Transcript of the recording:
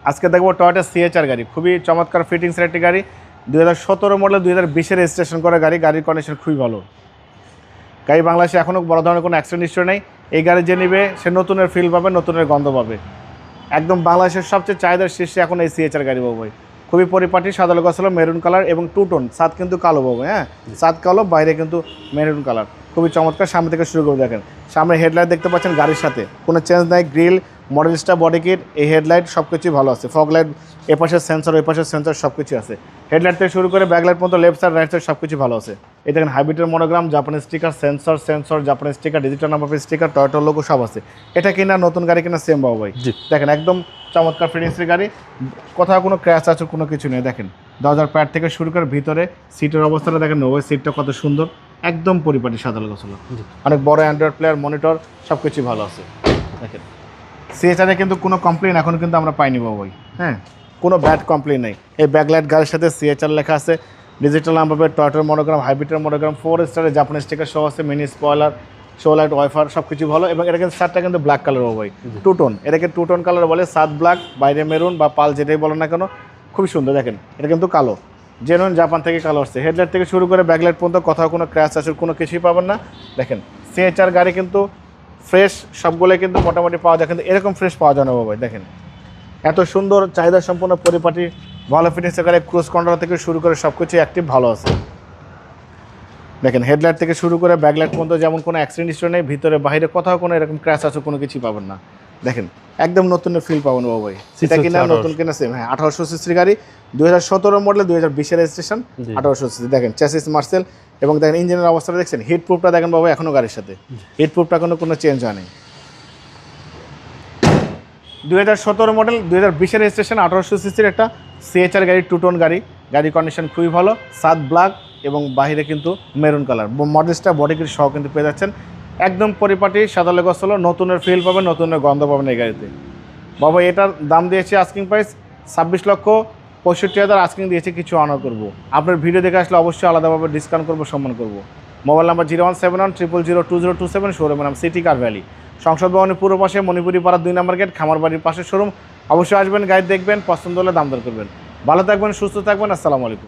আজকে দেখবো টয়োটা সিএচআর গাড়ি, খুবই চমৎকার ফিটিংসের একটি গাড়ি। 2017 মডেল, 2020-এর রেজিস্ট্রেশন করা গাড়ি। গাড়ির কন্ডিশন খুবই ভালো। গাড়ি বাংলাদেশে এখনও বড় ধরনের কোনো অ্যাক্সিডেন্ট হিস্ট্রি নেই। এই গাড়ি যে নেবে সে নতুনের ফিল পাবে, নতুনের গন্ধ পাবে। একদম বাংলাদেশের সবচেয়ে চাহিদার শীর্ষে এখন এই সিএচআর গাড়ি পাবো ভাই। খুবই পরিপাটি, সাদা লোগো ছিল, মেরুন কালার এবং টু টোন। ছাদ কিন্তু কালো পাবো, হ্যাঁ ছাদ কালো, বাইরে কিন্তু মেরুন কালার। খুবই চমৎকার। সামনে থেকে শুরু করে দেখেন, সামনে হেডলাইট দেখতে পাচ্ছেন গাড়ির সাথে কোনো চেঞ্জ নাই। গ্রিল, মডেলসটা, বডি কিট, এই হেডলাইট সব কিছুই ভালো আছে। ফগ লাইট, এপাশের সেন্সর, ওই পাশের সেন্সর সব কিছু আছে। হেডলাইট থেকে শুরু করে ব্যাকলাইট পর্যন্ত লেফট সাইড রাইট সাইড সব কিছু ভালো আছে। এই দেখেন হাইব্রিডের monogram, Japanese sticker, sensor Japanese sticker, digital number plate sticker, Toyota logo সব আছে। এটা কিনা নতুন গাড়ি কিনা সেম বাবু ভাই। দেখেন একদম চমৎকার ফিনিশিং গাড়ি, কোথাও কোনো ক্র্যাশ আছে কোনো কিছু নেই। দেখেন দরজার প্যাড থেকে শুরু করে ভিতরে সিটের অবস্থাটা দেখেন, ওই সিটটা কত সুন্দর, একদম পরিপাটি সাদা লোগো ছিল। অনেক বড় অ্যান্ড্রয়েড প্লেয়ার, মনিটর সব কিছুই ভালো আছে। দেখেন সিএচআরে কিন্তু কোনো কমপ্লেন এখন কিন্তু আমরা পাইনি বাবু ভাই, হ্যাঁ কোনো ব্যাড কমপ্লেন নেই। এই ব্যাকলাইট গাড়ির সাথে সিএচআর লেখা আছে, ডিজিটাল নাম্বার প্লেট, টয়োটার মনোগ্রাম, হাইব্রিডের মনোগ্রাম, 4 স্টারের জাপানিজ স্টিকার সহ আছে, mini spoiler, show light, wiper সব কিছু ভালো। এবং এটা কিন্তু শার্টটা কিন্তু ব্ল্যাক কালার হবে ভাই, টু টোন। এটাকে টু টোন কালার বলে, সাত ব্ল্যাক, বাইরে মেরুন বা পাল যেটাই বলেন না কেন, খুবই সুন্দর। দেখেন এটা কিন্তু কালো, জেনুইন জাপান থেকে কালো আসছে। হেডলাইট থেকে শুরু করে ব্যাকলাইট পর্যন্ত কোথাও কোনো ক্র্যাশ আছে কোনো কিছুই পাবেন না। দেখেন সিএচআর গাড়ি কিন্তু ফ্রেশ, সবগুলো কিন্তু মোটামুটি পাওয়া যায়, কিন্তু এরকম ফ্রেশ পাওয়া যায় না ভাই। দেখেন এত সুন্দর চাহিদা সম্পন্ন পরিপাটি ভালো ফিটিংসের গাড়ি। ক্রুজ কন্ট্রোল থেকে শুরু করে সব কিছু অ্যাক্টিভ ভালো আছে। দেখেন হেডলাইট থেকে শুরু করে ব্যাকলাইট পর্যন্ত যেমন কোনো অ্যাক্সিডেন্ট হিস্ট্রি নেই, ভিতরে বাইরে কোথাও কোনো এরকম ক্র্যাশ আছে কোনো কিছুই পাবেন না। দেখেন একদম নতুনের ফিল পাবেন বাবু ভাই। সেটা কিনা নতুন কিনা সেম, হ্যাঁ 1800 সিসির গাড়ি, 2017 মডেল, 2020-এর রেজিস্ট্রেশন, 1800 সিসি। দেখেন চ্যাসিস মার্সেল এবং দেখেন ইঞ্জিনের অবস্থাটা দেখছেন, হিট প্রুফটা দেখেন বাবু এখনও গাড়ির সাথে, হিট প্রুফটা কোনো চেঞ্জ হয়নি। 2017 মডেল, 2020-এর রেজিস্ট্রেশন, 1800 সিসির একটা সিএচআর গাড়ি, টু টোন গাড়ি। গাড়ির কন্ডিশন খুবই ভালো, সাত ব্ল্যাক এবং বাহিরে কিন্তু মেরুন কালার। মডেলসটা বডি কিট সহ কিন্তু পেয়ে যাচ্ছেন। একদম পরিপাটি সাদা লোগো ছিল, নতুনের ফিল পাবেন, নতুনের গন্ধ পাবেন এই গাড়িতে। বাবা এটার দাম দিয়েছি আস্কিং প্রাইস 26,65,000 আস্কিং দিয়েছি, কিছু অনার করবো। আপনার ভিডিও দেখে আসলে অবশ্যই আলাদাভাবে ডিসকাউন্ট করবো, সম্মান করবো। মোবাইল নাম্বার 01710002027, শোরুমের নাম সিটি কার ভ্যালি, সংসদ ভবনের পূর্ব পাশে, মণিপুরি পাড়া 2 নম্বর গেট, খামার বাড়ির পাশে শোরুম। অবশ্যই আসবেন, গাইড দেখবেন, পছন্দ হলে দাম দর করবেন। ভালো থাকবেন, সুস্থ থাকবেন, আসসালামু আলাইকুম।